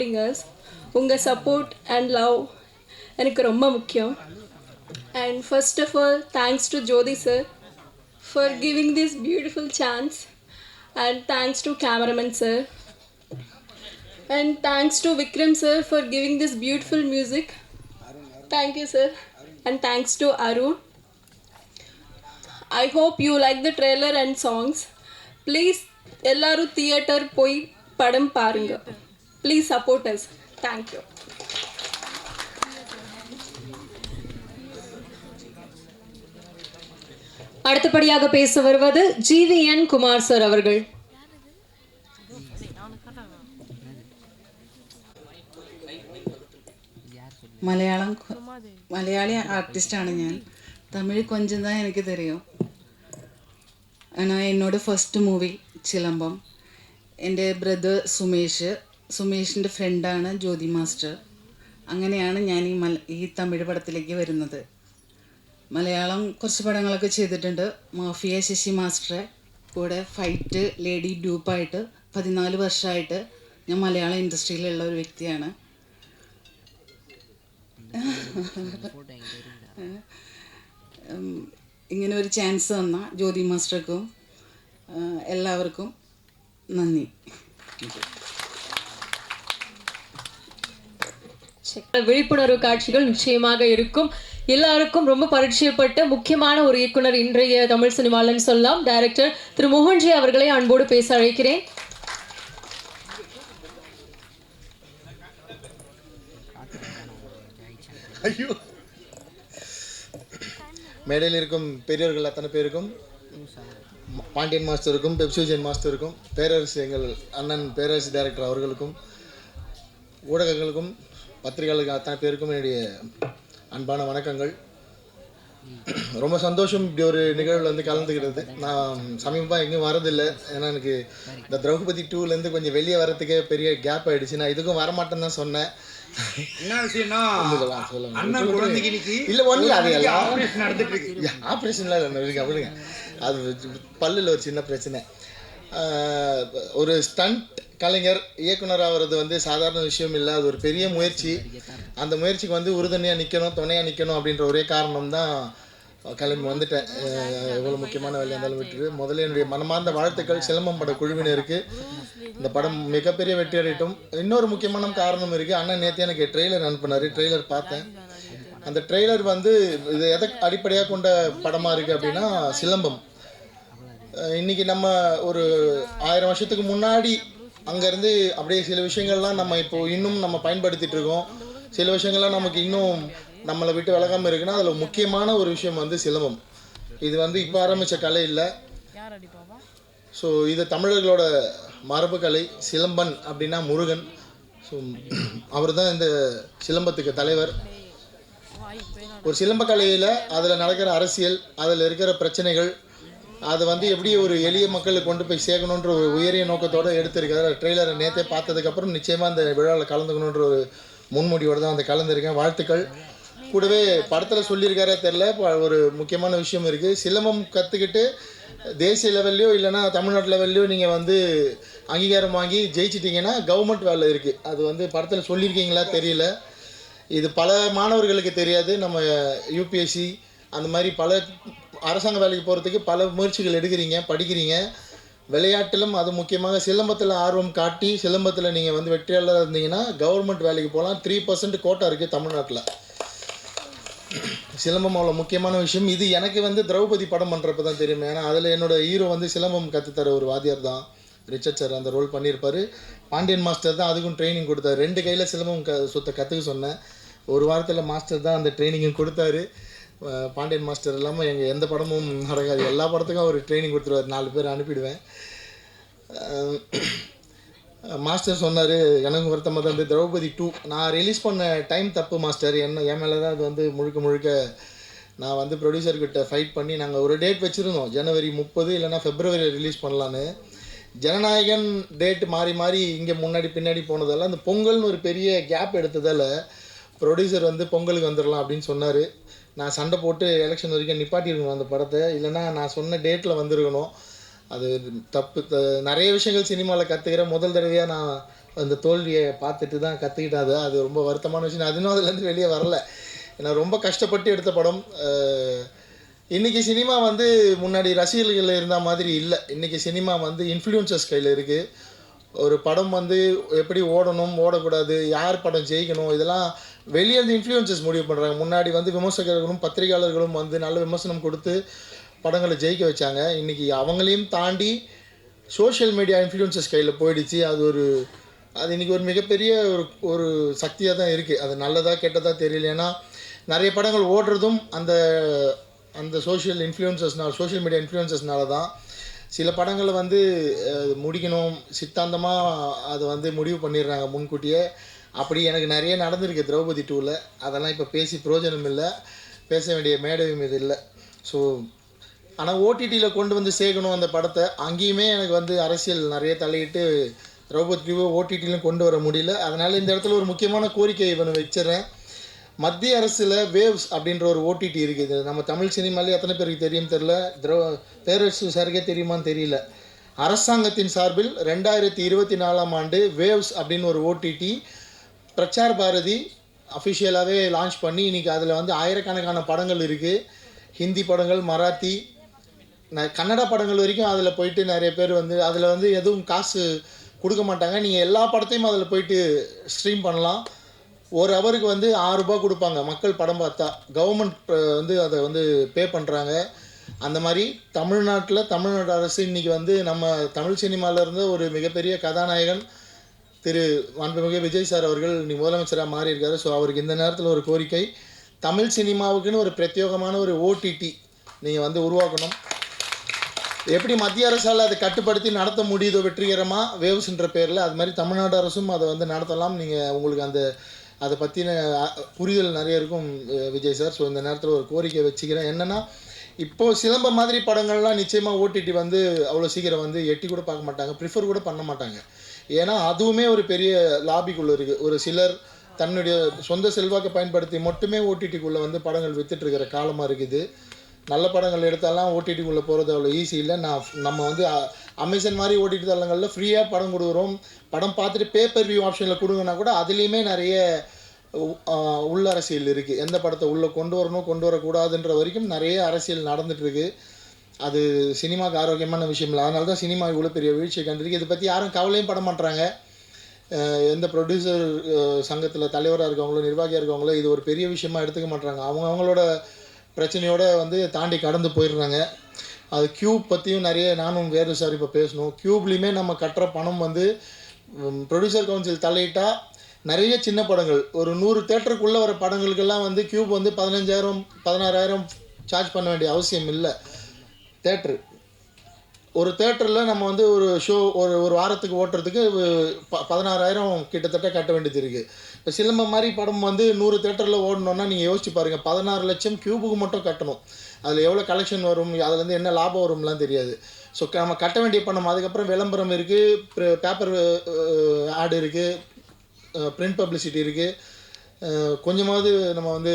supporting us. உங்கள் support and love எனக்கு ரொம்ப முக்கியம். And first of all, thanks to Jyoti sir for giving this beautiful chance. And thanks to cameraman sir. And thanks to Vikram sir for giving this beautiful music. Thank you sir. And thanks to Arun. I hope you like the trailer and songs. Please, ellaru theater poi padam parunga. Please support us. Thank you. அடுத்தபடியாக பேச வருவது GVN Kumar sir அவர்கள். மலையாளி ஆர்டிஸ்டாണ് ഞാൻ. தமிழ் கொஞ்சம் தான் எனக்கு தெரியும். ஆனால் என்னோட ஃபஸ்ட்டு മൂവി ചിലമ്പം. എൻ്റെ ബ്രദർ സുമേഷിൻ്റെ ഫ്രണ്ടാണ് ജ്യോതി മാസ്റ്റർ. അങ്ങനെയാണ് ഞാൻ ഈ തമിഴ് പടത്തിലേക്ക് വരുന്നത്. മലയാളം കുറച്ച് പടങ്ങളൊക്കെ ചെയ്തിട്ടുണ്ട്. മാഫിയ ശശി മാസ്റ്ററെ കൂടെ ഫൈറ്റ് ലേഡി ഡ്യൂപ്പായിട്ട് 14 വർഷമായിട്ട് ഞാൻ മലയാള ഇൻഡസ്ട്രിയിലുള്ള ഒരു വ്യക്തിയാണ്. ഇങ്ങനെ ഒരു ചാൻസ് തന്ന ജ്യോതി മാസ്റ്റർക്കും എല്ലാവർക്കും നന്ദി. விழிப்புணர்வு காட்சிகள் நிச்சயமாக இருக்கும். எல்லாருக்கும் ரொம்ப பரிச்சயப்பட்ட முக்கியமான ஒரு இயக்குனர் இன்றைய தமிழ் சினிமாலன்னு சொல்லலாம். டைரக்டர் திரு மோகன்ஜி அவர்களை அன்போடு பேச அழைக்கிறேன். ஐயோ, மேடையில் இருக்கும் பெரியவர்கள் அத்தனை பேருக்கும், பாண்டியன் மாஸ்டருக்கும், பெப்சிஜன் மாஸ்டருக்கும், பேரரசு எங்கள் அண்ணன் பேரரசு டைரக்டர் அவர்களுக்கும், ஊடகங்களுக்கும், பத்திரிகைகளுக்கு அத்தனை பேருக்கும் என்னுடைய அன்பான வணக்கங்கள். ரொம்ப சந்தோஷம் இப்படி ஒரு நிகழ்வில் வந்து கலந்துக்கிறது. நான் சமீபமாக எங்கேயும் வரதில்லை. ஏன்னா எனக்கு இந்த திரௌபதி 2லேருந்து கொஞ்சம் வெளியே வரத்துக்கே பெரிய கேப் ஆகிடுச்சு. நான் இதுக்கும் வரமாட்டேன்னு தான் சொன்னேன். என்ன விஷயம்னா இல்லை ஒன்றும் அது ஆப்ரேஷன்லாம் இல்லை அப்படிங்க. அது பல்லில் ஒரு சின்ன பிரச்சனை. ஒரு ஸ்டண்ட் கலைஞர் இயக்குனர் ஆகிறது வந்து சாதாரண விஷயம் இல்லை. அது ஒரு பெரிய முயற்சி. அந்த முயற்சிக்கு வந்து உறுதுணையாக நிற்கணும், துணையாக நிற்கணும் அப்படின்ற ஒரே காரணம் தான் கிளம்பி வந்துட்டேன். எவ்வளோ முக்கியமான வேலையாக இருந்தாலும் விட்டுரு. முதல்ல என்னுடைய மனமார்ந்த வாழ்த்துக்கள் சிலம்பம் பட குழுவினருக்கு. இந்த படம் மிகப்பெரிய வெற்றி அடையட்டும். இன்னொரு முக்கியமான காரணம் இருக்குது. அண்ணன் நேற்று எனக்கு ட்ரெய்லர் அனுப்பினார். ட்ரெய்லர் பார்த்தேன். அந்த ட்ரெய்லர் வந்து இது எதை அடிப்படையாக கொண்ட படமாக இருக்குது அப்படின்னா சிலம்பம். இன்றைக்கி நம்ம ஒரு 1000 வருஷத்துக்கு முன்னாடி அங்கேருந்து அப்படியே சில விஷயங்கள்லாம் நம்ம இப்போது இன்னும் நம்ம பயன்படுத்திகிட்டு இருக்கோம். சில விஷயங்கள்லாம் நமக்கு இன்னும் நம்மளை விட்டு விலகாமல் இருக்குன்னா அதில் முக்கியமான ஒரு விஷயம் வந்து சிலம்பம். இது வந்து இப்போ ஆரம்பித்த கலை இல்லை. ஸோ இது தமிழர்களோட மரபு கலை. சிலம்பன் அப்படின்னா முருகன். ஸோ அவர் தான் இந்த சிலம்பத்துக்கு தலைவர். ஒரு சிலம்ப கலையில் அதில் நடக்கிற அரசியல், அதில் இருக்கிற பிரச்சனைகள், அதை வந்து எப்படி ஒரு எளிய மக்களுக்கு கொண்டு போய் சேர்க்கணுன்ற ஒரு உயரிய நோக்கத்தோடு எடுத்திருக்காரு. ட்ரெய்லரை நேற்றே பார்த்ததுக்கப்புறம் நிச்சயமாக அந்த விழாவில் கலந்துக்கணுன்ற ஒரு முன்மொழியோடு தான் அந்த கலந்துருக்கேன். வாழ்த்துக்கள். கூடவே படத்தில் சொல்லியிருக்காரே தெரில, ஒரு முக்கியமான விஷயம் இருக்குது. சிலம்பம் கற்றுக்கிட்டு தேசிய லெவல்லையோ இல்லைனா தமிழ்நாட்டு லெவல்லையோ நீங்கள் வந்து அங்கீகாரம் வாங்கி ஜெயிச்சிட்டிங்கன்னா கவர்மெண்ட் வேலை இருக்குது. அது வந்து படத்தில் சொல்லியிருக்கீங்களா தெரியல. இது பல மாணவர்களுக்கு தெரியாது. நம்ம யூபிஎஸ்சி அந்த மாதிரி பல அரசாங்க வேலைக்கு போகிறதுக்கு பல முயற்சிகள் எடுக்கிறீங்க, படிக்கிறீங்க. விளையாட்டிலும் அது முக்கியமாக சிலம்பத்தில் ஆர்வம் காட்டி சிலம்பத்தில் நீங்கள் வந்து வெற்றியாளராக இருந்தீங்கன்னா கவர்மெண்ட் வேலைக்கு போகலாம். 3% கோட்டா இருக்குது தமிழ்நாட்டில். சிலம்பம் அவ்வளோ முக்கியமான விஷயம். இது எனக்கு வந்து திரௌபதி படம் பண்ணுறப்ப தான் தெரியும். ஏன்னா அதில் என்னோடய ஹீரோ வந்து சிலம்பம் கற்றுத்தர ஒரு வாத்தியார் தான், ரிச்சர்ட் சார். அந்த ரோல் பண்ணியிருப்பார். பாண்டியன் மாஸ்டர் தான் அதுக்கும் ட்ரைனிங் கொடுத்தாரு. 2 கையில் சிலம்பம் கற்றுக்க சொன்னேன். ஒரு வாரத்தில் மாஸ்டர் தான் அந்த ட்ரைனிங்கும் கொடுத்தாரு. பாண்டியன் மாஸ்டர் இல்லாமல் எங்கள் எந்த படமும் நடக்காது. எல்லா படத்துக்கும் அவர் ட்ரைனிங் கொடுத்துருவார். 4 பேர் அனுப்பிடுவேன். மாஸ்டர் சொன்னார், எனக்கு வருத்தமாக தான். வந்து திரௌபதி 2 நான் ரிலீஸ் பண்ண டைம் தப்பு மாஸ்டர். என் மேலே தான் அது வந்து முழுக்க நான் வந்து ப்ரொடியூசர்கிட்ட ஃபைட் பண்ணி நாங்கள் ஒரு டேட் வச்சுருந்தோம். ஜனவரி 30 இல்லைனா ஃபெப்ரவரி ரிலீஸ் பண்ணலான்னு. ஜனநாயகன் டேட் மாறி இங்கே முன்னாடி பின்னாடி போனதால் அந்த பொங்கல்னு ஒரு பெரிய கேப் எடுத்ததால் ப்ரொடியூசர் வந்து பொங்கலுக்கு வந்துடலாம் அப்படின்னு சொன்னார். நான் சண்டை போட்டு எலெக்ஷன் வரைக்கும் நிப்பாட்டியிருக்கணும் அந்த படத்தை. இல்லைனா நான் சொன்ன டேட்டில் வந்துருக்கணும். அது தப்பு. நிறைய விஷயங்கள் சினிமாவில் கற்றுக்கிறேன். முதல் தடவையாக நான் அந்த தோல்வியை பார்த்துட்டு தான் கற்றுக்கிட்டாது. அது ரொம்ப வருத்தமான விஷயம். அது இன்னும் அதுலேருந்து வெளியே வரல. ஏன்னா ரொம்ப கஷ்டப்பட்டு எடுத்த படம். இன்றைக்கி சினிமா வந்து முன்னாடி ரசிகர்கள் இருந்த மாதிரி இல்லை. இன்றைக்கி சினிமா வந்து இன்ஃப்ளூயன்சர்ஸ் கையில் இருக்குது. ஒரு படம் வந்து எப்படி ஓடணும், ஓடக்கூடாது, யார் படம் ஜெயிக்கணும், இதெல்லாம் வெளியே இருந்து இன்ஃப்ளூயன்சர்ஸ் முடிவு பண்ணுறாங்க. முன்னாடி வந்து விமர்சகர்களும் பத்திரிகையாளர்களும் வந்து நல்ல விமர்சனம் கொடுத்து படங்களை ஜெயிக்க வச்சாங்க. இன்றைக்கி அவங்களையும் தாண்டி சோஷியல் மீடியா இன்ஃப்ளூயன்சர்ஸ் கையில் போயிடுச்சு. அது இன்றைக்கி ஒரு மிகப்பெரிய ஒரு சக்தியாக தான் இருக்குது. அது நல்லதாக கெட்டதாக தெரியல. ஏன்னா நிறைய படங்கள் ஓடுறதும் அந்த சோஷியல் மீடியா இன்ஃப்ளூயன்சர்ஸ்னால தான். சில படங்களை வந்து முடிக்கணும் சித்தாந்தமாக அதை வந்து முடிவு பண்ணிடுறாங்க முன்கூட்டியே. அப்படி எனக்கு நிறைய நடந்திருக்கு திரௌபதி 2ல். அதெல்லாம் இப்போ பேசி பிரயோஜனம் இல்லை, பேச வேண்டிய மேடையும் இது இல்லை. ஸோ ஆனால் ஓடிடியில் கொண்டு வந்து சேர்க்கணும் அந்த படத்தை. அங்கேயுமே எனக்கு வந்து அரசியல் நிறைய தலையிட்டு திரௌபதி 2 ஓடிடியிலும் கொண்டு வர முடியல. அதனால் இந்த இடத்துல ஒரு முக்கியமான கோரிக்கை இவனை வச்சிடறேன். மத்திய அரசில் வேவ்ஸ் அப்படின்ற ஒரு ஓடிடி இருக்குது. நம்ம தமிழ் சினிமாலே எத்தனை பேருக்கு தெரியும் தெரில, பேரரசு சாருக்கே தெரியுமான்னு தெரியல. அரசாங்கத்தின் சார்பில் 2024ஆம் ஆண்டு வேவ்ஸ் அப்படின்னு ஒரு ஓடிடி பிரச்சார் பாரதி அஃபிஷியலாகவே லான்ச் பண்ணி இன்றைக்கி அதில் வந்து ஆயிரக்கணக்கான படங்கள் இருக்குது. ஹிந்தி படங்கள், மராத்தி, கன்னடா படங்கள் வரைக்கும் அதில் போயிட்டு நிறைய பேர் வந்து அதில் வந்து எதுவும் காசு கொடுக்க மாட்டாங்க. நீங்கள் எல்லா படத்தையும் அதில் போயிட்டு ஸ்ட்ரீம் பண்ணலாம். ஒரு ஹவருக்கு வந்து 6 ரூபா கொடுப்பாங்க மக்கள் படம் பார்த்தா. கவர்மெண்ட் வந்து அதை வந்து பே பண்ணுறாங்க. அந்த மாதிரி தமிழ்நாடு அரசு இன்றைக்கி வந்து நம்ம தமிழ் சினிமாவில் இருந்த ஒரு மிகப்பெரிய கதாநாயகன் திரு மாண்புமிகு விஜய் சார் அவர்கள் இன்றைக்கி முதலமைச்சராக மாறியிருக்காரு. ஸோ அவருக்கு இந்த நேரத்தில் ஒரு கோரிக்கை, தமிழ் சினிமாவுக்குன்னு ஒரு பிரத்யேகமான ஒரு ஓடிடி நீங்கள் வந்து உருவாக்கணும். எப்படி மத்திய அரசால் அதை கட்டுப்படுத்தி நடத்த முடியுதோ வெற்றிகரமாக வேவ்ஸ்ன்ற பேரில், அது மாதிரி தமிழ்நாடு அரசும் அதை வந்து நடத்தலாம். நீங்கள் உங்களுக்கு அதை பற்றின புரிதல் நிறைய இருக்கும் விஜய் சார். ஸோ இந்த நேரத்தில் ஒரு கோரிக்கை வச்சுக்கிறேன். என்னென்னா, இப்போது சிலம்பம் மாதிரி படங்கள்லாம் நிச்சயமாக ஓடிடி வந்து அவ்வளோ சீக்கிரம் வந்து எட்டி கூட பார்க்க மாட்டாங்க, ப்ரிஃபர் கூட பண்ண மாட்டாங்க. ஏன்னா அதுவுமே ஒரு பெரிய லாபிக்குள்ளே இருக்குது. ஒரு சிலர் தன்னுடைய சொந்த செல்வாக்கை பயன்படுத்தி மட்டுமே ஓடிடிக்குள்ளே வந்து படங்கள் விற்றுட்ருக்கிற காலமாக இருக்குது. நல்ல படங்கள் எடுத்தாலாம் ஓடிடிக்குள்ளே போகிறது அவ்வளோ ஈஸி இல்லை. நம்ம வந்து அமேசான் மாதிரி ஓடிடி தளங்களில் ஃப்ரீயாக படம் கொடுக்குறோம். படம் பார்த்துட்டு பேப்பர் வியூ ஆப்ஷனில் கொடுங்கன்னா கூட அதுலேயுமே நிறைய உள்ள அரசியல் இருக்குது. எந்த படத்தை உள்ளே கொண்டு வரணும், கொண்டு வரக்கூடாதுன்ற வரைக்கும் நிறைய அரசியல் நடந்துகிட்ருக்கு. அது சினிமாவுக்கு ஆரோக்கியமான விஷயம் இல்லை. அதனால தான் சினிமா இவ்வளோ பெரிய வீழ்ச்சியை கண்டிருக்கு. இதை பற்றி யாரும் கவலையும் பட மாட்டாங்க. எந்த ப்ரொடியூசர் சங்கத்தில் தலைவராக இருக்கவங்களோ நிர்வாகியாக இருக்கவங்களோ இது ஒரு பெரிய விஷயமாக எடுத்துக்க மாட்டாங்க. அவங்களோட பிரச்சனையோடு வந்து தாண்டி கடந்து போயிடுறாங்க. அது க்யூப் பற்றியும் நிறைய நானும் வேறு சார் இப்போ பேசணும். க்யூப்லேயுமே நம்ம கட்டுற பணம் வந்து ப்ரொடியூசர் கவுன்சில் தலையிட்டால் நிறைய சின்ன படங்கள் ஒரு 100 தேட்டருக்குள்ளே வர படங்களுக்கெல்லாம் வந்து க்யூப் வந்து 15,000 16,000 சார்ஜ் பண்ண வேண்டிய அவசியம் இல்லை. ஒரு தேட்டரில் நம்ம வந்து ஒரு ஷோ ஒரு வாரத்துக்கு ஓட்டுறதுக்கு 16,000 கிட்டத்தட்ட கட்ட வேண்டியது இருக்குது. இப்போ சிலம்பம் மாதிரி படம் வந்து 100 தேட்டரில் ஓடணுன்னா நீங்கள் யோசிச்சு பாருங்கள், 16 லட்சம் க்யூபுக்கு மட்டும் கட்டணும். அதில் எவ்வளோ கலெக்ஷன் வரும், அதுலேருந்து என்ன லாபம் வரும்லாம் தெரியாது. ஸோ நம்ம கட்ட வேண்டிய பணம், அதுக்கப்புறம் விளம்பரம் இருக்குது, பேப்பர் ஆடு இருக்குது, பிரிண்ட் பப்ளிசிட்டி இருக்குது, கொஞ்சமாவது நம்ம வந்து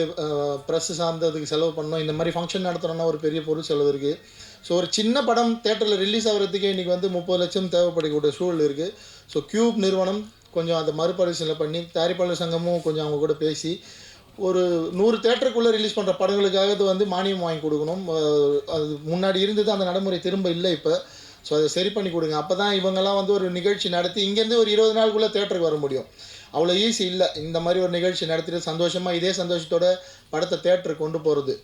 ப்ரெஸ்ஸு சார்ந்ததுக்கு செலவு பண்ணோம். இந்த மாதிரி ஃபங்க்ஷன் நடத்துகிறோன்னா ஒரு பெரிய பொருள் செலவு இருக்குது. ஸோ ஒரு சின்ன படம் தேட்டரில் ரிலீஸ் ஆகிறதுக்கே இன்றைக்கி வந்து 30 லட்சம் தேவைப்படக்கூடிய சூழல் இருக்குது. ஸோ க்யூப் நிறுவனம் கொஞ்சம் அதை மறுபரிசீலனை பண்ணி தயாரிப்பாளர் சங்கமும் கொஞ்சம் அவங்க கூட பேசி ஒரு 100 தேட்டருக்குள்ளே ரிலீஸ் பண்ணுற படங்களுக்காக அது வந்து மானியம் வாங்கி கொடுக்கணும். அது முன்னாடி இருந்தது, அந்த நடைமுறை திரும்ப இல்லை இப்போ. ஸோ அதை சரி பண்ணி கொடுங்க. அப்போ தான் இவங்கெல்லாம் வந்து ஒரு நிகழ்ச்சி நடத்தி இங்கேருந்து ஒரு 20 நாளுக்குள்ளே தேட்டருக்கு வர முடியும். அவ்வளோ ஈஸி இல்லை. இந்த மாதிரி ஒரு நிகழ்ச்சி நடத்திட்டு சந்தோஷமாக இதே சந்தோஷத்தோட படத்தை தேட்டருக்கு கொண்டு போகிறது.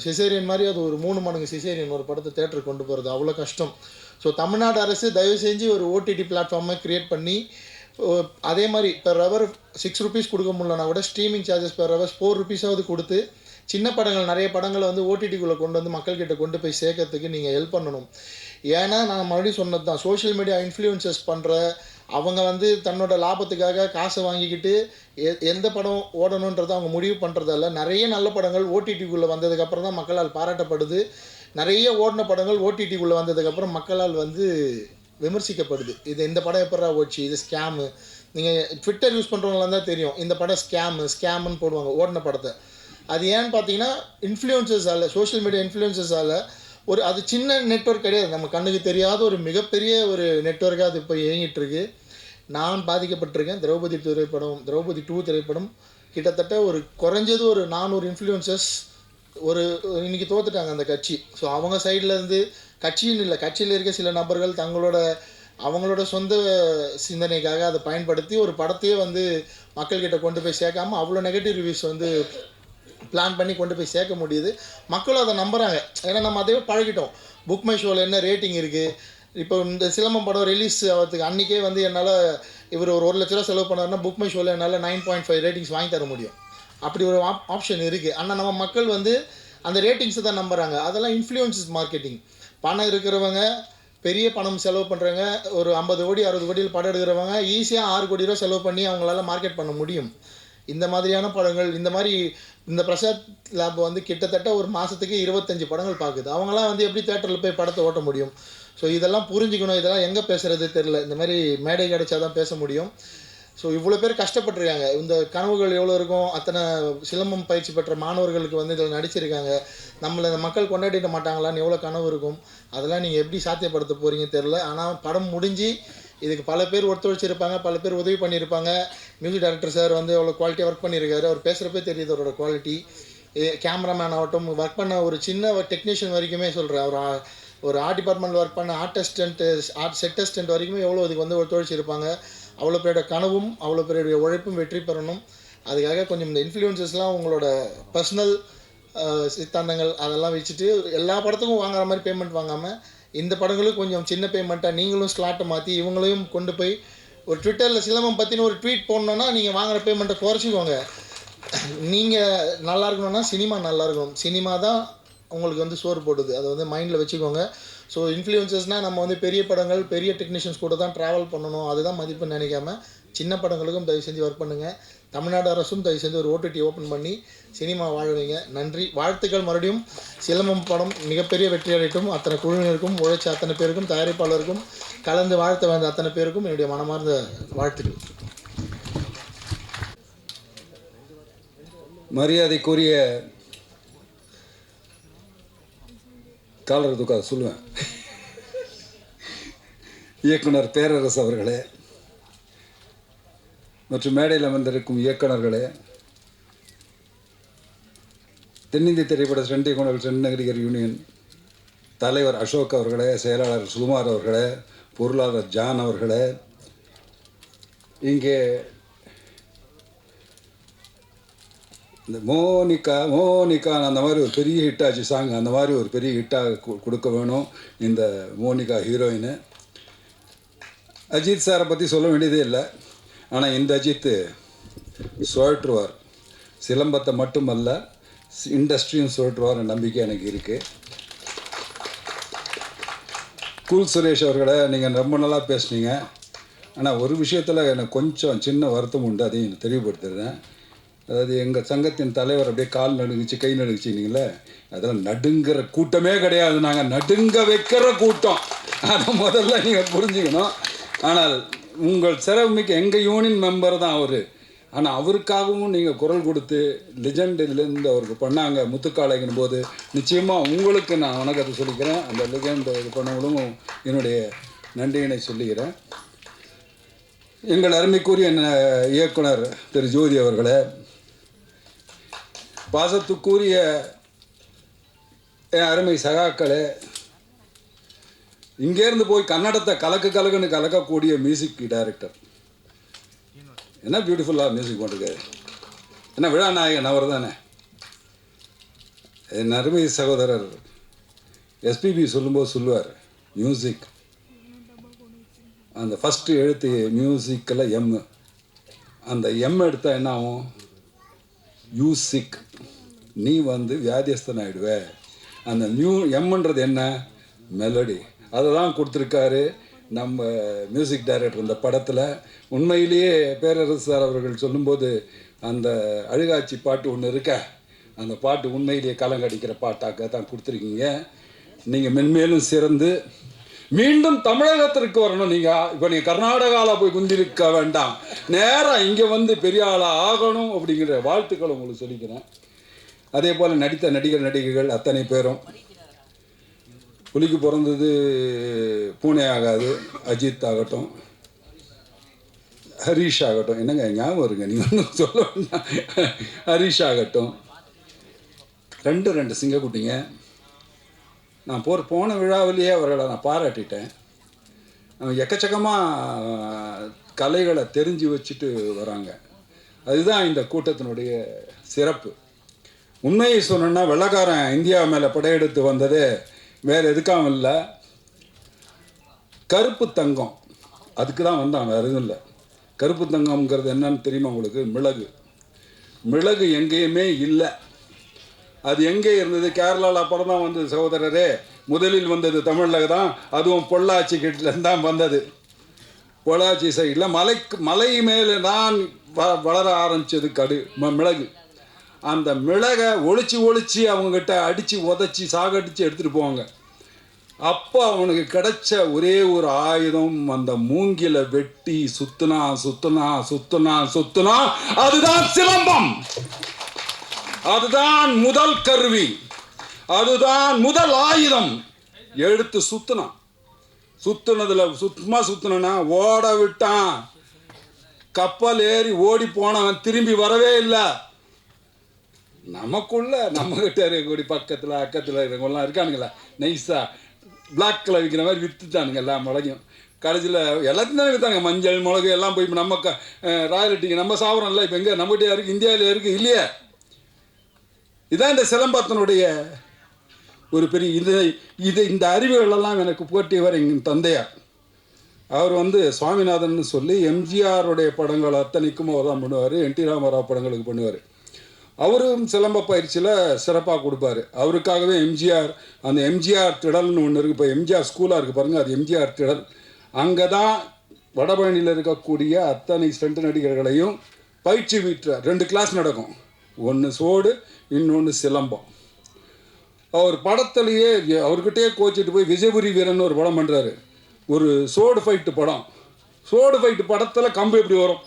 சிசேரியன் மாதிரி அது ஒரு 3 மடங்கு சிசேரியன் ஒரு படத்தை தேட்டருக்கு கொண்டு போகிறது அவ்வளோ கஷ்டம். ஸோ தமிழ்நாடு அரசு தயவு செஞ்சு ஒரு ஓடிடி பிளாட்ஃபார்மை க்ரியேட் பண்ணி அதே மாதிரி பெர் ஹவர் 6 rupees கொடுக்க முடியலனா கூட streaming charges per hours 4 rupees கொடுத்து சின்ன படங்கள் நிறைய படங்களை வந்து ஓடிடிக்குள்ளே கொண்டு வந்து மக்கள்கிட்ட கொண்டு போய் சேர்க்கறதுக்கு நீங்கள் ஹெல்ப் பண்ணணும். ஏன்னா நான் மறுபடியும் சொன்னது தான், சோஷியல் மீடியா இன்ஃப்ளூயன்சஸ் பண்ணுற அவங்க வந்து தன்னோட லாபத்துக்காக காசை வாங்கிக்கிட்டு எந்த படம் ஓடணுன்றதை அவங்க முடிவு பண்ணுறதால நிறைய நல்ல படங்கள் ஓடிடிக்குள்ளே வந்ததுக்கப்புறம் தான் மக்களால் பாராட்டப்படுது. நிறைய ஓடின படங்கள் ஓடிடிக்குள்ளே வந்ததுக்கப்புறம் மக்களால் வந்து விமர்சிக்கப்படுது. இந்த படம் எப்படா ஓடிச்சு, இது ஸ்கேமு. நீங்கள் ட்விட்டர் யூஸ் பண்ணுறவங்களாம் தான் தெரியும், இந்த படம் ஸ்கேமுன்னு போடுவாங்க ஓடின படத்தை. அது ஏன்னு பார்த்தீங்கன்னா இன்ஃப்ளூயன்சஸால், சோஷியல் மீடியா இன்ஃப்ளூயன்சஸால் அது சின்ன நெட்வொர்க் கிடையாது, நம்ம கண்ணுக்கு தெரியாத ஒரு மிகப்பெரிய ஒரு நெட்வொர்க்காக அது இப்போ இயங்கிட்டுருக்கு. நான் பாதிக்கப்பட்டிருக்கேன். திரௌபதி 2 திரைப்படம் கிட்டத்தட்ட ஒரு குறைஞ்சது ஒரு 400 இன்ஃப்ளூயன்சர்ஸ் இன்றைக்கி தோத்துட்டாங்க அந்த கட்சி. ஸோ அவங்க சைட்லேருந்து கட்சின்னு இல்லை, கட்சியில் இருக்க சில நபர்கள் அவங்களோட சொந்த சிந்தனைக்காக அதை பயன்படுத்தி ஒரு படத்தையே மக்கள்கிட்ட கொண்டு போய் சேர்க்காமல் அவ்வளோ நெகட்டிவ் ரிவ்யூஸ் பிளான் பண்ணி கொண்டு போய் சேர்க்க முடியுது. மக்களும் அதை நம்புகிறாங்க. ஏன்னா நம்ம அதே பழகிட்டோம். புக் மை ஷோவில் என்ன ரேட்டிங் இருக்குது. இப்போ இந்த சிலம்பம் படம் ரிலீஸ் ஆகிறதுக்கு அன்றைக்கே என்னால் இவர் ஒரு 1 லட்ச ரூபா செலவு பண்ணாருன்னா புக் மை ஷோவில் என்னால் 9.5 ரேட்டிங்ஸ் வாங்கி தர முடியும். அப்படி ஒரு ஆப்ஷன் இருக்குது. ஆனால் நம்ம மக்கள் அந்த ரேட்டிங்ஸை தான் நம்புகிறாங்க. அதெல்லாம் இன்ஃப்ளூயன்சஸ் மார்க்கெட்டிங். பணம் இருக்கிறவங்க, பெரிய பணம் செலவு பண்ணுறவங்க, ஒரு 50 கோடி 60 கோடியில் படம் எடுக்கிறவங்க ஈஸியாக 6 கோடி ரூபா செலவு பண்ணி அவங்களால மார்க்கெட் பண்ண முடியும். இந்த மாதிரியான படங்கள், இந்த பிரசாத் லேப் கிட்டத்தட்ட ஒரு மாதத்துக்கு 25 படங்கள் பார்க்குது. அவங்களாம் எப்படி தேட்டரில் போய் படத்தை ஓட்ட முடியும்? ஸோ இதெல்லாம் புரிஞ்சுக்கணும். இதெல்லாம் எங்கே பேசுகிறது தெரில. இந்த மாதிரி மேடை கிடைச்சா தான் பேச முடியும். ஸோ இவ்வளோ பேர் கஷ்டப்பட்டுருக்காங்க. இந்த கனவுகள் எவ்வளோ இருக்கும். அத்தனை சிலம்பம் பயிற்சி பெற்ற மாணவர்களுக்கு இதில் நடிச்சிருக்காங்க. நம்மளை இந்த மக்கள் கொண்டாடிட மாட்டாங்களான்னு எவ்வளோ கனவு இருக்கும். அதெல்லாம் நீங்கள் எப்படி சாத்தியப்படுத்த போகிறீங்க தெரில. ஆனால் படம் முடிஞ்சு இதுக்கு பல பேர் ஒத்துழைச்சிருப்பாங்க, பல பேர் உதவி பண்ணியிருப்பாங்க. மியூசிக் டைரக்டர் சார் எவ்வளோ குவாலிட்டியாக ஒர்க் பண்ணியிருக்காரு. அவர் பேசுகிறப்பே தெரியுது அவரோட குவாலிட்டி. கேமராமேன் ஆகட்டும், ஒர்க் பண்ண ஒரு சின்ன டெக்னீஷியன் வரைக்குமே சொல்கிறேன். ஒரு ஆர்ட் டிபார்ட்மெண்ட்டில் ஒர்க் பண்ண ஆர்ட் செட் அசிஸ்டன்ட் வரைக்குமே எவ்வளோ இதுக்கு ஒத்துழைச்சிருப்பாங்க. அவ்வளோ பேரோட கனவும் அவ்வளோ பேருடைய உழைப்பும் வெற்றி பெறணும். அதுக்காக கொஞ்சம் இந்த இன்ஃப்ளூயன்சஸ்லாம் உங்களோட பர்சனல் சித்தாந்தங்கள் அதெல்லாம் வச்சுட்டு எல்லா படத்துக்கும் வாங்குற மாதிரி பேமெண்ட் வாங்காமல் இந்த படங்களும் கொஞ்சம் சின்ன பேமெண்ட்டாக நீங்களும் ஸ்லாட்டை மாற்றி இவங்களையும் கொண்டு போய் ஒரு ட்விட்டரில் சிலம்பம் பற்றின ஒரு ட்வீட் போடணுன்னா நீங்கள் வாங்குகிற பேமெண்ட்டை குறைச்சிக்கோங்க. நீங்கள் நல்லா இருக்கணும்னா சினிமா நல்லாயிருக்கும். சினிமா தான் உங்களுக்கு சோறு போடுது. அதை மைண்டில் வச்சுக்கோங்க. ஸோ இன்ஃப்ளூயன்சஸ்னால் நம்ம பெரிய படங்கள், பெரிய டெக்னீஷியன்ஸ் கூட தான் ட்ராவல் பண்ணணும், அதுதான் மதிப்புன்னு நினைக்காம சின்ன படங்களுக்கும் தயவு செஞ்சு ஒர்க் பண்ணுங்கள். தமிழ்நாடு அரசும் தயவு செஞ்சு ஒரு OTT ஓப்பன் பண்ணி சினிமா வாழவீங்க. நன்றி, வாழ்த்துக்கள். மறுபடியும் சிலம்பம் படம் மிகப்பெரிய வெற்றி அடையட்டும். அத்தனை குழுவினருக்கும், உழைச்ச அத்தனை பேருக்கும், தயாரிப்பாளருக்கும், கலந்து வாழ்த்த வந்த அத்தனை பேருக்கும் என்னுடைய மனமார்ந்த வாழ்த்துக்கள். மரியாதைக்குரிய காலர் துக்கா சொல்லுவேன் இயக்குனர் பேரரசு அவர்களே மற்றும் மேடையில் வந்திருக்கும் இயக்குனர்களே, தென்னிந்திய திரைப்பட சென்னை இயக்குனர்கள் சென்னை நடிகர் யூனியன் தலைவர் அசோக் அவர்களே, செயலாளர் சுகுமார் அவர்களே, பொருளாளர் ஜான் அவர்களே, இங்கே இந்த மோனிகா அந்த மாதிரி ஒரு பெரிய ஹிட்டாச்சு சாங், அந்த மாதிரி ஒரு பெரிய ஹிட்டாக கொடுக்க வேணும் இந்த மோனிகா ஹீரோயின். அஜித் சாரை பற்றி சொல்ல வேண்டியதே இல்லை. ஆனால் இந்த அஜித் சுழற்றுவார், சிலம்பத்தை மட்டுமல்ல இண்டஸ்ட்ரியும் சுழற்றுவார் நம்பிக்கை எனக்கு இருக்குது. கூல் சுரேஷ் அவர்களை நீங்கள் ரொம்ப நல்லா பேசுனீங்க. ஆனால் ஒரு விஷயத்தில் எனக்கு கொஞ்சம் சின்ன வருத்தம் உண்டு, அதையும் தெளிவுபடுத்துகிறேன். அதாவது எங்கள் சங்கத்தின் தலைவர் அப்படியே கால் நடுங்குச்சு, கை நடுங்குச்சிங்களே, அதெல்லாம் நடுங்கிற கூட்டமே கிடையாது, நாங்கள் நடுங்க வைக்கிற கூட்டம். அதை முதல்ல நீங்கள் புரிஞ்சுக்கணும். ஆனால் உங்கள் சிறப்புமிக்க எங்கள் யூனியன் மெம்பர் தான் அவர். ஆனால் அவருக்காகவும் நீங்கள் குரல் கொடுத்து லெஜெண்டிலேருந்து அவருக்கு பண்ணாங்க முத்துக்காளைங்கிற போது நிச்சயமாக உங்களுக்கு நான் வணக்கத்தை சொல்லிக்கிறேன். அந்த லெஜெண்ட் இது பண்ணவங்களும் என்னுடைய நன்றியினை சொல்லிக்கிறேன். எங்கள் அருமைக்குரிய இயக்குனர் திரு ஜோதி அவர்களே, பாசத்துக்குரிய என் அருமை சகாக்களே, இங்கேருந்து போய் கன்னடத்தை கலக்குன்னு கலக்கக்கூடிய மியூசிக் டைரக்டர், என்ன பியூட்டிஃபுல்லாக மியூசிக் பண்ணுறாரு. என்ன விழா நாயகன் அவர் தானே. என் அருமை சகோதரர் எஸ்பிபி சொல்லும்போது சொல்லுவார், மியூசிக் அந்த ஃபஸ்ட்டு எழுத்து மியூசிக்கில் எம், அந்த எம் எடுத்தால் என்ன ஆகும், யூசிக், நீ வியாதியஸ்தன் ஆகிடுவே. அந்த எம்ன்றது என்ன, மெலடி. அதை தான் கொடுத்துருக்காரு நம்ம மியூசிக் டைரக்டர் இந்த படத்தில். உண்மையிலேயே பேரரசு சார் அவர்கள் சொல்லும்போது அந்த அழுகாட்சி பாட்டு ஒன்று இருக்க, அந்த பாட்டு உண்மையிலேயே கலங்கடிக்கிற பாட்டாக்க தான் கொடுத்துருக்கீங்க. நீங்கள் மென்மேலும் சிறந்து மீண்டும் தமிழகத்திற்கு வரணும். நீங்கள் கர்நாடகாவில் போய் குந்திருக்க வேண்டாம், நேராக இங்கே பெரிய ஆளாக ஆகணும் அப்படிங்கிற வாழ்த்துக்களை உங்களுக்கு சொல்லிக்கிறேன். அதே போல் நடித்த நடிகர்கள் அத்தனை பேரும், புலிக்கு பிறந்தது பூனை ஆகாது, அஜித் ஆகட்டும், ஹரீஷ் ஆகட்டும், என்னங்க ஞாபகம் வருங்க, நீங்கள் ஒன்றும் சொல்ல வேண்டாம். ஹரீஷ் ஆகட்டும், ரெண்டு சிங்கக்குட்டிங்க. நான் போன விழாவிலேயே அவர்களை நான் பாராட்டிட்டேன். எக்கச்சக்கமாக கலைகளை தெரிஞ்சு வச்சுட்டு வராங்க. அதுதான் இந்த கூட்டத்தினுடைய சிறப்பு. உண்மையை சொன்னோன்னா, வெள்ளைக்காரன் இந்தியா மேலே படையெடுத்து வந்தது வேறு எதுக்காகவும் இல்லை, கருப்பு தங்கம் அதுக்கு தான் வந்தான், வேறு எதுவும் இல்லை. கருப்பு தங்கம்ங்கிறது என்னன்னு தெரியுமா உங்களுக்கு? மிளகு எங்கேயுமே இல்லை. அது எங்கே இருந்தது? கேரளாவில் அப்புறம் தான் வந்தது சகோதரரே. முதலில் வந்தது தமிழில் தான், அதுவும் பொள்ளாச்சி கிட்டேருந்து தான் வந்தது. பொள்ளாச்சி சைடில் மலை மேலே தான் வளர ஆரம்பித்தது மிளகு. அந்த மிளகை ஒழிச்சு அவங்கக்கிட்ட அடித்து உதச்சி சாகடித்து எடுத்துகிட்டு போவாங்க. அப்போ அவனுக்கு கிடைச்ச ஒரே ஒரு ஆயுதம், அந்த மூங்கில வெட்டி சுத்துனா, அதுதான் சிலம்பம். அதுதான் முதல் கருவி, அதுதான் முதல் ஆயுதம். எடுத்து சுத்துனதுல சுத்துனா ஓட விட்டான். கப்பல் ஏறி ஓடி போனவன் திரும்பி வரவே இல்லை. நமக்குள்ள நம்மகிட்ட இருக்கக்கூடிய பக்கத்தில் அக்கத்தில் இருக்கிறவங்களாம் இருக்கானுங்களா, நைஸா பிளாக்கில் விற்கிற மாதிரி விற்றுட்டானுங்க எல்லா மிளகையும். கடைசியில் எல்லாத்தையும் தானே விற்றாங்க, மஞ்சள் மிளகு எல்லாம் போய் இப்போ நம்ம ராயல்ட்டிங்க நம்ம சாப்பிட்றோம்ல, இப்போ எங்கே நம்மகிட்டே இருக்குது, இந்தியாவில் இருக்குது இல்லையே. இதுதான் இந்த சிலம்பத்தினுடைய ஒரு பெரிய இந்த அறிவுகளெல்லாம் எனக்கு போட்டியவர் எங்கள் தந்தையார். அவர் சுவாமிநாதன் சொல்லி எம்ஜிஆருடைய படங்கள் அத்தனைக்கும் அவர் தான் பண்ணுவார், என்டி ராமராவ் படங்களுக்கு பண்ணுவார். அவரும் சிலம்ப பயிற்சியில் சிறப்பாக கொடுப்பார். அவருக்காகவே அந்த எம்ஜிஆர் திடல்னு ஒன்று இருக்குது, இப்போ எம்ஜிஆர் ஸ்கூலாக இருக்குது பாருங்கள், அது எம்ஜிஆர் திடல். அங்கே தான் வடபழனியில் இருக்கக்கூடிய அத்தனை ஸ்டண்ட் நடிகர்களையும் பயிற்சி வீட்டுற 2 கிளாஸ் நடக்கும். ஒன்று சோடு, இன்னொன்று சிலம்பம். அவர் படத்துலையே அவர்கிட்டயே கோச்சிட்டு போய் விஜயபுரி வீரன் ஒரு படம் பண்ணுறாரு, ஒரு சோடு ஃபைட்டு படம். சோடு ஃபைட்டு படத்தில் கம்பு எப்படி வரும்?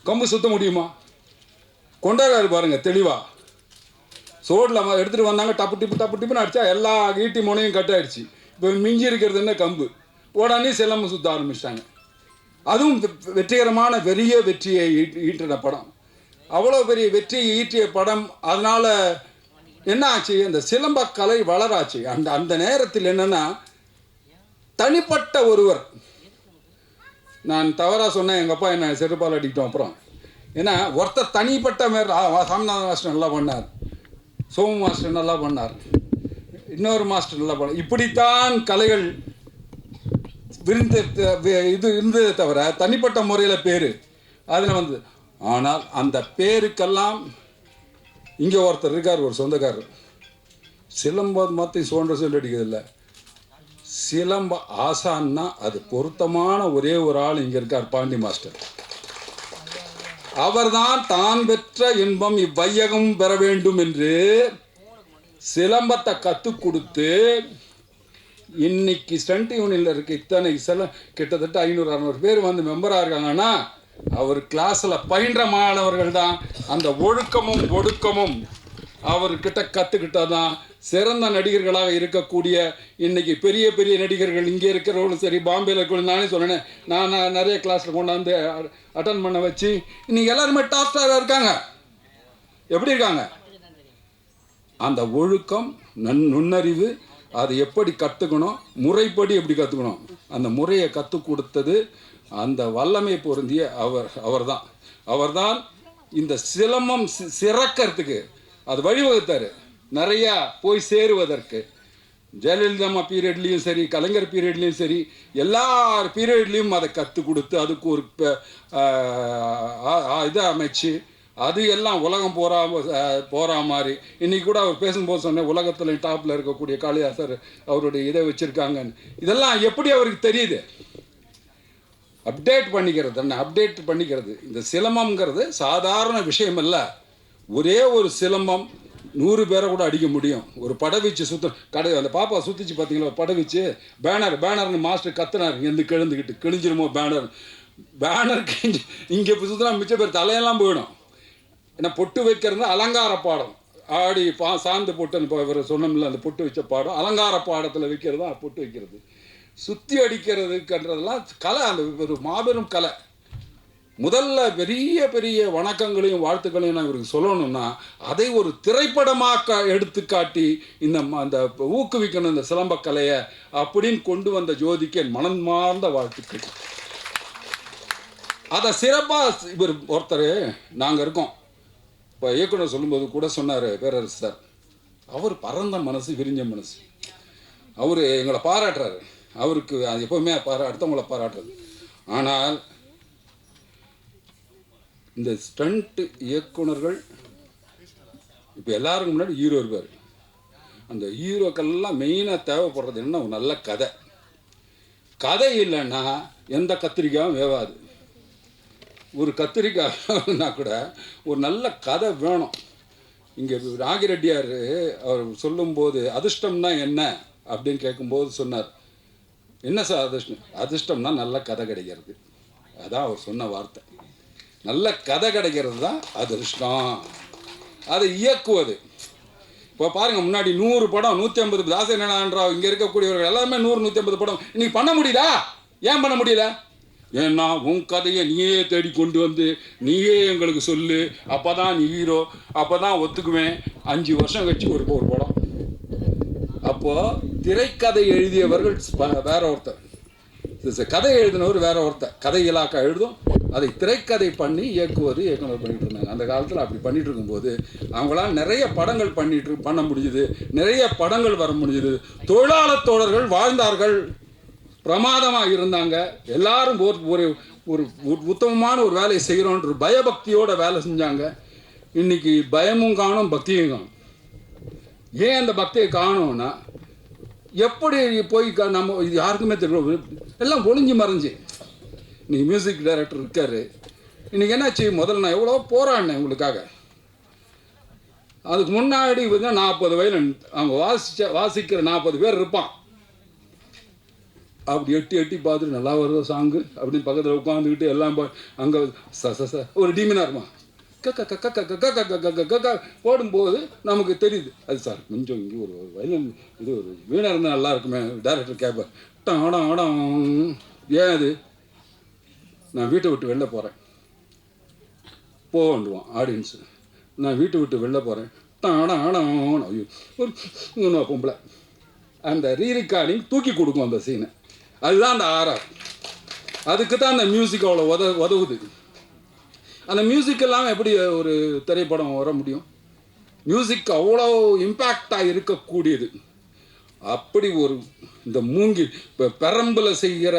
கம்பு சுத்த முடியுமா? கொண்டாடுறாரு பாருங்க தெளிவாக. சோடில் எடுத்துகிட்டு வந்தாங்க, டப்பு டிப்புன்னு அடித்தா எல்லா ஈட்டி முனையும் கட் ஆகிடுச்சு. இப்போ மிஞ்சி இருக்கிறது என்ன? கம்பு. உடனே சிலம்பம் சுற்ற ஆரம்பிச்சிட்டாங்க. அதுவும் வெற்றிகரமான பெரிய வெற்றியை ஈட்டின படம். அவ்வளோ பெரிய வெற்றியை ஈட்டிய படம். அதனால் என்ன ஆச்சு, அந்த சிலம்ப கலை வளராச்சு. அந்த நேரத்தில் என்னென்னா, தனிப்பட்ட ஒருவர், நான் தவறாக சொன்னேன், எங்கள் அப்பா என்ன செருப்பால் அடிக்கிட்டோம். அப்புறம் ஏன்னா ஒருத்தர் தனிப்பட்ட மாரி, சாமிநாதன் மாஸ்டர் நல்லா பண்ணார், சோமு மாஸ்டர் நல்லா பண்ணார், இன்னொரு மாஸ்டர் நல்லா பண்ணார். இப்படித்தான் கலைகள் இருந்ததே தவிர தனிப்பட்ட முறையில் பேர் அதில் ஆனால் அந்த பேருக்கெல்லாம் இங்கே ஒருத்தர் இருக்கார், ஒரு சொந்தக்காரர், சிலம்பம் மாற்றி சொல்லி அடிக்கிறதில்ல, சிலம்ப ஆசான்னா அது பொருத்தமான ஒரே ஒரு ஆள் இங்கே இருக்கார், பாண்டி மாஸ்டர். அவர்தான் தான் பெற்ற இன்பம் இவ்வையகம் பெற வேண்டும் என்று சிலம்பத்தை கற்றுக் கொடுத்து இன்னைக்கு ஸ்டண்ட் யூனியனில் இருக்க இத்தனை கிட்டத்தட்ட 500-600 பேர் மெம்பராக இருக்காங்கன்னா அவர் கிளாஸில் பயின்ற மாணவர்கள் தான். அந்த ஒழுக்கமும் ஒடுக்கமும் அவர்கிட்ட கற்றுக்கிட்டதான் சிறந்த நடிகர்களாக இருக்கக்கூடிய இன்னைக்கு பெரிய பெரிய நடிகர்கள் இங்கே இருக்கிறவங்களும் சரி, பாம்பேயில் இருக்கிறவங்க. நானே சொன்னேன், நான் நிறைய கிளாஸில் கொண்டாந்து அட்டன் பண்ண வச்சு இன்னைக்கு எல்லாருமே டாப் ஸ்டாராக இருக்காங்க. எப்படி இருக்காங்க? அந்த ஒழுக்கம், நுண்ணறிவு, அதை எப்படி கற்றுக்கணும், முறைப்படி எப்படி கற்றுக்கணும், அந்த முறையை கற்றுக் கொடுத்தது அந்த வல்லமை பொருந்திய அவர்தான் இந்த சிலம்பம் சிறக்கிறதுக்கு அது வழிவகுத்தார். நிறையா போய் சேருவதற்கு ஜெயலலிதா பீரியட்லேயும் சரி, கலைஞர் பீரியட்லேயும் சரி, எல்லார் பீரியட்லேயும் அதை கற்றுக் கொடுத்து அதுக்கு ஒரு இதை அமைச்சு அது எல்லாம் உலகம் போகிற மாதிரி. இன்றைக்கி கூட அவர் பேசும்போது சொன்னேன், உலகத்தில் டாப்பில் இருக்கக்கூடிய காளிதாசர் அவருடைய இதை வச்சுருக்காங்கன்னு. இதெல்லாம் எப்படி அவருக்கு தெரியுது? அப்டேட் பண்ணிக்கிறது. இந்த சிலம்பம்ங்கிறது சாதாரண விஷயம் அல்ல. ஒரே ஒரு சிலம்பம் 100 பேரை கூட அடிக்க முடியும். ஒரு படவீச்சு அந்த பாப்பா சுற்றிச்சு பார்த்தீங்களா, படவீச்சு பேனர்னு மாஸ்டர் கத்துனார், எந்த கிழிஞ்சிருமோ பேனர் இங்கே சுற்றினா மிச்சம் பேர் தலையெல்லாம் போயிடும். ஏன்னா பொட்டு வைக்கிறது அலங்கார பாடம், ஆடி சாந்து பொட்டுன்னு இப்போ இவர் சொன்னோம்ல, அந்த பொட்டு வச்ச பாடம் அலங்கார பாடத்தில் வைக்கிறது தான் பொட்டு வைக்கிறது. சுற்றி அடிக்கிறதுன்றதெல்லாம் கலை, அந்த ஒரு மாபெரும் கலை. முதல்ல பெரிய பெரிய வணக்கங்களையும் வாழ்த்துக்களையும் நான் இவருக்கு சொல்லணும்னா அதை ஒரு திரைப்படமாக்க எடுத்துக்காட்டி அந்த ஊக்குவிக்கணும் இந்த சிலம்பக்கலையை அப்படின்னு கொண்டு வந்த ஜோதிக்கு என் மனமார்ந்த வாழ்த்துக்கள். அதை சிறப்பாக இவர் ஒருத்தர் நாங்கள் இருக்கோம். இப்போ இயக்குனர் சொல்லும்போது கூட சொன்னார் பேரரசு சார், அவர் பரந்த மனசு, விரிஞ்ச மனசு. அவர் எங்களை பாராட்டுறாரு. அவருக்கு அது எப்போவுமே அடுத்தவங்களை பாராட்டுறது. ஆனால் இந்த ஸ்டண்ட் இயக்குனர்கள் இப்போ எல்லாருக்கும் முன்னாடி ஹீரோ இருப்பார். அந்த ஹீரோக்கெல்லாம் மெயினாக தேவைப்படுறது என்ன, ஒரு நல்ல கதை. கதை இல்லைன்னா எந்த கத்திரிக்காயும் வேவாது. ஒரு கத்திரிக்காய்னா கூட ஒரு நல்ல கதை வேணும். இங்கே நாகிரெட்டியார் அவர் சொல்லும்போது அதிர்ஷ்டம்னா என்ன அப்படின்னு கேட்கும்போது சொன்னார், என்ன சார் அதிர்ஷ்டம்? அதிர்ஷ்டம்னா நல்ல கதை கிடைக்கிறது. அதான் அவர் சொன்ன வார்த்தை. நல்ல கதை கிடைக்கிறது தான் அதிர்ஷ்டம். அதை இயக்குவது. இப்போ பாருங்கள், முன்னாடி 100 படம் 150 தாசனான்றாவ் இங்கே இருக்கக்கூடியவர்கள் எல்லாருமே 100-150 படம் இன்னைக்கு பண்ண முடியுதா? ஏன் பண்ண முடியல? ஏன்னா உன் கதையை நீயே தேடி கொண்டு வந்து நீயே எங்களுக்கு சொல்லு, அப்போ தான் நீ ஹீரோ, அப்போ தான் ஒத்துக்குவேன். 5 வருஷம் கழிச்சு ஒரு படம். அப்போது திரைக்கதை எழுதியவர்கள் வேற ஒருத்தர், கதை எழுதினவர் வேற ஒருத்தர். கதை இலாக்கா எழுதும், அதை திரைக்கதை பண்ணி இயக்குனர் பண்ணிட்டு இருந்தாங்க. அந்த காலத்தில் அப்படி பண்ணிட்டு இருக்கும்போது அவங்களாம் நிறைய படங்கள் பண்ண முடியுது, நிறைய படங்கள் வர முடியுது. தொழிலாளர் தோழர்கள் வாழ்ந்தார்கள், பிரமாதமாக இருந்தாங்க. எல்லாரும் ஒரு ஒரு உத்தமமான ஒரு வேலையை செய்கிறோன்ற பயபக்தியோட வேலை செஞ்சாங்க. இன்னைக்கு பயமும் காணும், பக்தியும் காணும். ஏன் அந்த பக்தியை காணும்னா, எப்படி போய் நம்ம இது யாருக்குமே தெரியும், எல்லாம் ஒளிஞ்சு மறைஞ்சு. இன்னைக்கு மியூசிக் டைரக்டர் இருக்காரு. இன்னைக்கு என்னாச்சு, முதல்ல நான் எவ்வளோ போராடினேன் உங்களுக்காக. அதுக்கு முன்னாடி வந்து 40 வயலின் அவங்க வாசிக்கிற 40 பேர் இருப்பான். அப்படி எட்டி பார்த்துட்டு நல்லா வருதோ சாங்கு அப்படின்னு பக்கத்தில் உட்காந்துக்கிட்டு எல்லாம் அங்கே ஒரு டீமினாக இருப்பான். போடும்போது நமக்கு தெரியுது, அது சார் கொஞ்சம் இங்கே ஒரு வயலின் இது ஒரு வீணாக இருந்தால் நல்லா இருக்குமே. டைரக்டர் கேட்பேன், ஏன் அது, நான் வீட்டை விட்டு வெளில போகிறேன் போண்டுவான் ஆடியன்ஸு. நான் வீட்டை விட்டு வெளில போகிறேன் ஒரு பொம்பளை அந்த ரீரிகார்டிங் தூக்கி கொடுக்கும் அந்த சீனை. அதுதான் அந்த ஆர்ஆர். அதுக்கு தான் அந்த மியூசிக் அவ்வளோ உதவுது. அந்த மியூசிக் எல்லாம் எப்படி ஒரு திரைப்படம் வர முடியும்? மியூசிக் அவ்வளோ இம்பேக்டாக இருக்கக்கூடியது. அப்படி ஒரு இந்த மூங்கில் இப்போ பெரம்பில் செய்கிற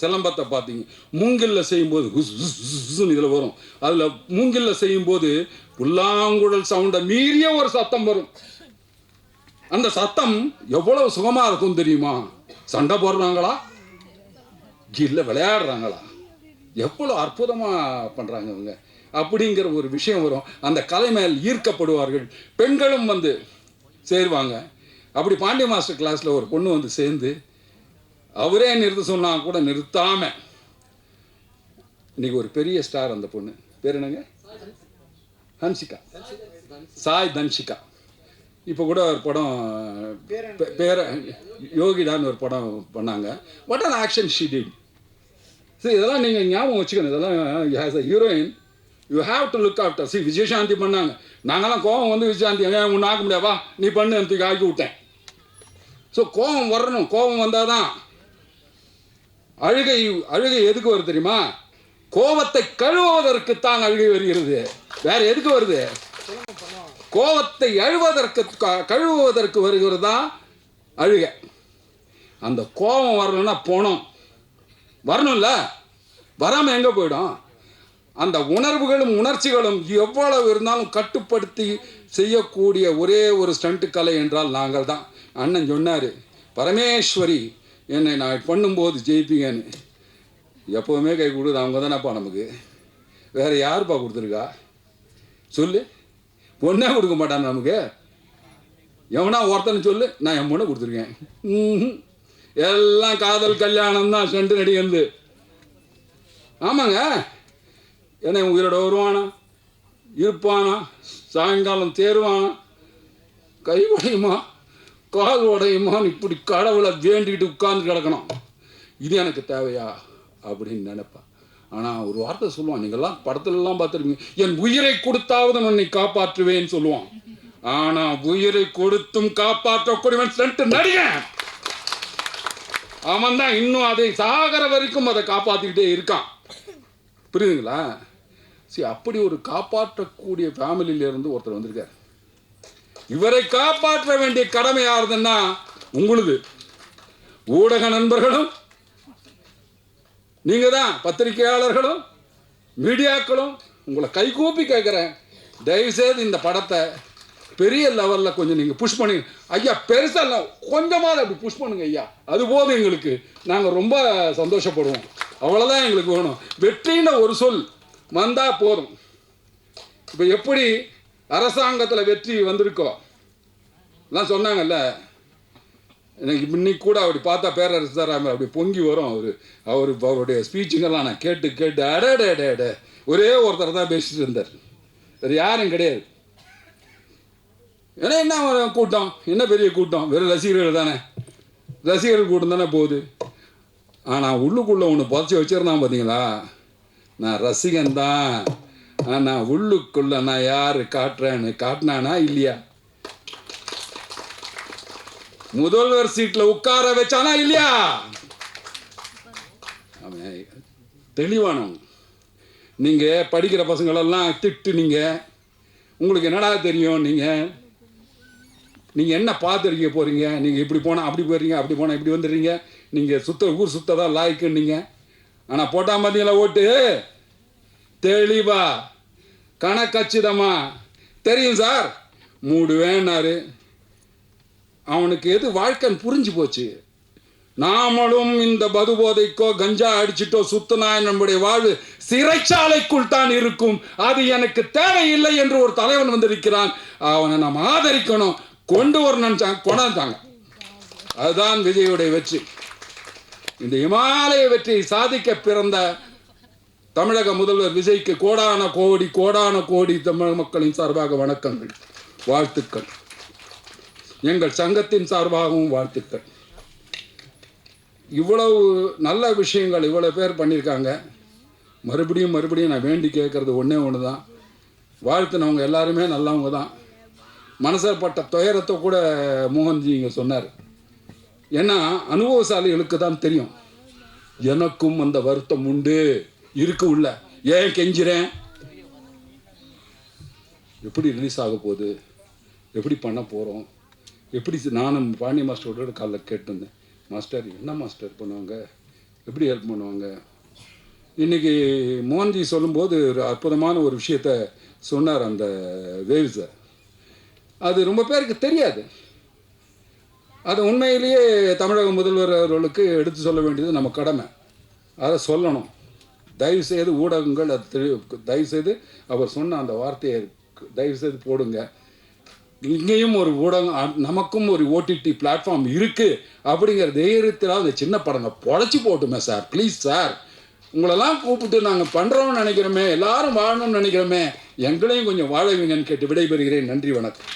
சிலம்பத்தை பார்த்தீங்க, மூங்கிலில் செய்யும்போது இதில் வரும். அதில் மூங்கிலில் செய்யும்போது புல்லாங்குழல் சவுண்டை மீறிய ஒரு சத்தம் வரும். அந்த சத்தம் எவ்வளவு சுகமாக இருக்கும் தெரியுமா? சண்டை போடுறாங்களா இல்லை விளையாடுறாங்களா, எவ்வளோ அற்புதமாக பண்ணுறாங்க இவங்க அப்படிங்கிற ஒரு விஷயம் வரும். அந்த கலை மேல் ஈர்க்கப்படுவார்கள். பெண்களும் வந்து சேருவாங்க. அப்படி பாண்டிய மாஸ்டர் கிளாஸில் ஒரு பொண்ணு வந்து சேர்ந்து அவரே நிறுத்த சொன்னால் கூட நிறுத்தாமல் இன்றைக்கி ஒரு பெரிய ஸ்டார். அந்த பொண்ணு பேர் என்னங்க? ஹன்சிகா, சாய் தன்ஷிகா. இப்போ கூட ஒரு படம் பேர யோகிடான்னு ஒரு படம் பண்ணாங்க. What on action she did. சரி, இதெல்லாம் நீங்கள் ஞாபகம் வச்சுக்கணும். இதெல்லாம் as a heroine you have to look after. சரி, விஜயசாந்தி பண்ணாங்க. நாங்கள்லாம் கோவம் வந்து விஜயசாந்தி உன்னை ஆக்க முடியாவா, நீ பண்ணு எனக்கு ஆக்கி விட்டேன். ஸோ கோபம் வரணும். கோபம் வந்தால் தான் அழுகை எதுக்கு வருது தெரியுமா? கோபத்தை கழுவுவதற்குத்தான் அழுகை வருகிறது. வேற எதுக்கு வருது? கோபத்தை கழுவுவதற்கு வருகிறது தான் அழுகை. அந்த கோபம் வரணும்னா போனோம் வரணும்ல, வராமல் எங்கே போயிடும்? அந்த உணர்வுகளும் உணர்ச்சிகளும் எவ்வளவு இருந்தாலும் கட்டுப்படுத்தி செய்யக்கூடிய ஒரே ஒரு ஸ்டண்ட் கலை என்றால் நாங்கள் தான். அண்ணன் சொன்னார், பரமேஸ்வரி என்னை நான் பண்ணும்போது ஜெயிப்பீங்கன்னு. எப்போவுமே கை கொடுக்குது அவங்க தானேப்பா நமக்கு. வேறு யாருப்பா கொடுத்துருக்கா சொல்லு? பொண்ணே கொடுக்க மாட்டான் நமக்கு. எவனா ஒருத்தன்னு சொல்லு, நான் என் பொண்ணை கொடுத்துருக்கேன். எல்லாம் காதல் கல்யாணம் தான் ஸ்டண்ட் நடிகந்து. ஆமாங்க, ஏன்னா உயிரோட வருவானா, இருப்பானா, சாயங்காலம் தேருவானா, கை உடையுமா, கால் உடையுமான்னு இப்படி கடவுளை வேண்டிக்கிட்டு உட்கார்ந்து கிடக்கணும். இது எனக்கு தேவையா அப்படின்னு நினைப்பேன். ஆனால் ஒரு வார்த்தை சொல்லுவான், நீங்கள்லாம் படத்துலலாம் பார்த்துருப்பீங்க, என் உயிரை கொடுத்தாவது உன்னை காப்பாற்றுவேன்னு சொல்லுவான். ஆனால் உயிரை கொடுத்தும் காப்பாற்றக்கூடியவன் சென்ட் நடிகன். அவன் தான் இன்னும் அதை சாகர வரைக்கும் அதை காப்பாற்றிக்கிட்டே இருக்கான். புரியுதுங்களா? சரி, அப்படி ஒரு காப்பாற்றக்கூடிய ஃபேமிலியிலேருந்து ஒருத்தர் வந்திருக்கார். இவரை காப்பாற்ற வேண்டிய கடமை யாருதுன்னா உங்களுது. ஊடக நண்பர்களும் நீங்க தான், பத்திரிகையாளர்களும் மீடியாக்களும் உங்களை கைகூப்பி கேட்குறேன், தயவுசெய்து இந்த படத்தை பெரிய லெவலில் கொஞ்சம் நீங்கள் புஷ் பண்ணி ஐயா, பெருசாக இல்லை கொஞ்சமாவது அப்படி புஷ் பண்ணுங்க ஐயா, அது போதும் எங்களுக்கு, நாங்கள் ரொம்ப சந்தோஷப்படுவோம். அவ்வளோதான் எங்களுக்கு வேணும். வெற்றின்னு ஒரு சொல் வந்தால் போதும். இப்போ எப்படி அரசாங்கத்தில் வெற்றி வந்திருக்கோ எல்லாம் சொன்னாங்கல்ல, எனக்கு இன்னைக்கு கூட அப்படி பார்த்தா பேரரசர் அப்படி பொங்கி வரும். அவருடைய ஸ்பீச்சுங்கெல்லாம் நான் கேட்டு அடே ஒரே ஒருத்தர் தான் பேசிட்டு இருந்தார், வேறு யாரும் கிடையாது. ஏன்னா என்ன கூட்டம், என்ன பெரிய கூட்டம், வெறும் ரசிகர்கள் தானே, ரசிகர்கள் கூட்டம் தானே போகுது. ஆனால் உள்ளுக்குள்ளே ஒன்று புதைச்சி வச்சிருந்தான் பார்த்தீங்களா, நான் ரசிகன் தான், ஆனால் உள்ளுக்குள்ளே நான் யார் காட்டுறேன்னு காட்டினானா இல்லையா, முதல்வர் சீட்டில் உட்கார வச்சானா இல்லையா, அவன் தெளிவானவங்க. நீங்கள் படிக்கிற பசங்களெல்லாம் திட்டுனீங்க, உங்களுக்கு என்னடா தெரியும், நீங்கள் என்ன பார்த்துருக்க போகிறீங்க, நீங்கள் இப்படி போனால் அப்படி போயிடுறீங்க, அப்படி போனால் இப்படி வந்துடுறீங்க, நீங்கள் ஊர் சுத்ததான் லாய்க்குன்னீங்க. ஆனால் போட்டால் பார்த்தீங்களா ஓட்டு, தெளிவா கணக்கச்சிதமா தெரியும் சார், மூடுவேன்னாரு. அவனுக்கு எது வாழ்க்கைன்னு புரிஞ்சு போச்சு. நாமளும் இந்த மதுபோதைக்கோ கஞ்சா அடிச்சிட்டோ சுத்தினா நம்முடைய வாழ்வு சிறைச்சாலைக்குள் தான் இருக்கும், அது எனக்கு தேவையில்லை என்று ஒரு தலைவன் வந்திருக்கிறான். அவனை நாம் ஆதரிக்கணும், கொண்டு வரணும், கொண்டாந்தாங்க. அதுதான் விஜயுடைய வெற்றி. இந்த இமாலய வெற்றியை சாதிக்க பிறந்த தமிழக முதல்வர் விஜய்க்கு கோடான கோடி தமிழ் மக்களின் சார்பாக வணக்கங்கள், வாழ்த்துக்கள். எங்கள் சங்கத்தின் சார்பாகவும் வாழ்த்துக்கள். இவ்வளவு நல்ல விஷயங்கள் இவ்வளோ பேர் பண்ணியிருக்காங்க. மறுபடியும் நான் வேண்டி கேட்குறது ஒன்று தான், வாழ்த்துனவங்க எல்லாருமே நல்லவங்க தான். மனசப்பட்ட துயரத்தை கூட மோகன்ஜி இங்கே சொன்னார். ஏன்னா அனுபவசாலிகளுக்கு தான் தெரியும். எனக்கும் அந்த வருத்தம் உண்டு, இருக்கு உள்ள. ஏன் கெஞ்சிறேன், எப்படி ரிலீஸ் ஆக போகுது, எப்படி பண்ண போகிறோம், எப்படி. நானும் பாண்டிய மாஸ்டரோட காலைல கேட்டிருந்தேன், மாஸ்டர் என்ன மாஸ்டர் பண்ணுவாங்க, எப்படி ஹெல்ப் பண்ணுவாங்க. இன்றைக்கி மோகன்ஜி சொல்லும்போது ஒரு அற்புதமான ஒரு விஷயத்த சொன்னார். அந்த வேவ்ஸை அது ரொம்ப பேருக்கு தெரியாது. அது உண்மையிலேயே தமிழக முதல்வர் அவர்களுக்கு எடுத்து சொல்ல வேண்டியது நம்ம கடமை. அதை சொல்லணும். தயவுசெய்து ஊடகங்கள் அது தயவுசெய்து அவர் சொன்ன அந்த வார்த்தையை தயவுசெய்து போடுங்க. இங்கேயும் ஒரு ஊடகம், நமக்கும் ஒரு ஓடிடி பிளாட்ஃபார்ம் இருக்குது அப்படிங்கிற தைரியத்தில் அந்த சின்ன படங்க பொழைச்சி போட்டுமே சார், ப்ளீஸ் சார். உங்களெல்லாம் கூப்பிட்டு நாங்கள் பண்ணுறோம்னு நினைக்கிறோமே, எல்லாரும் வாழணும்னு நினைக்கிறோமே, எங்களையும் கொஞ்சம் வாழவீங்கன்னு கேட்டு விடைபெறுகிறேன். நன்றி, வணக்கம்.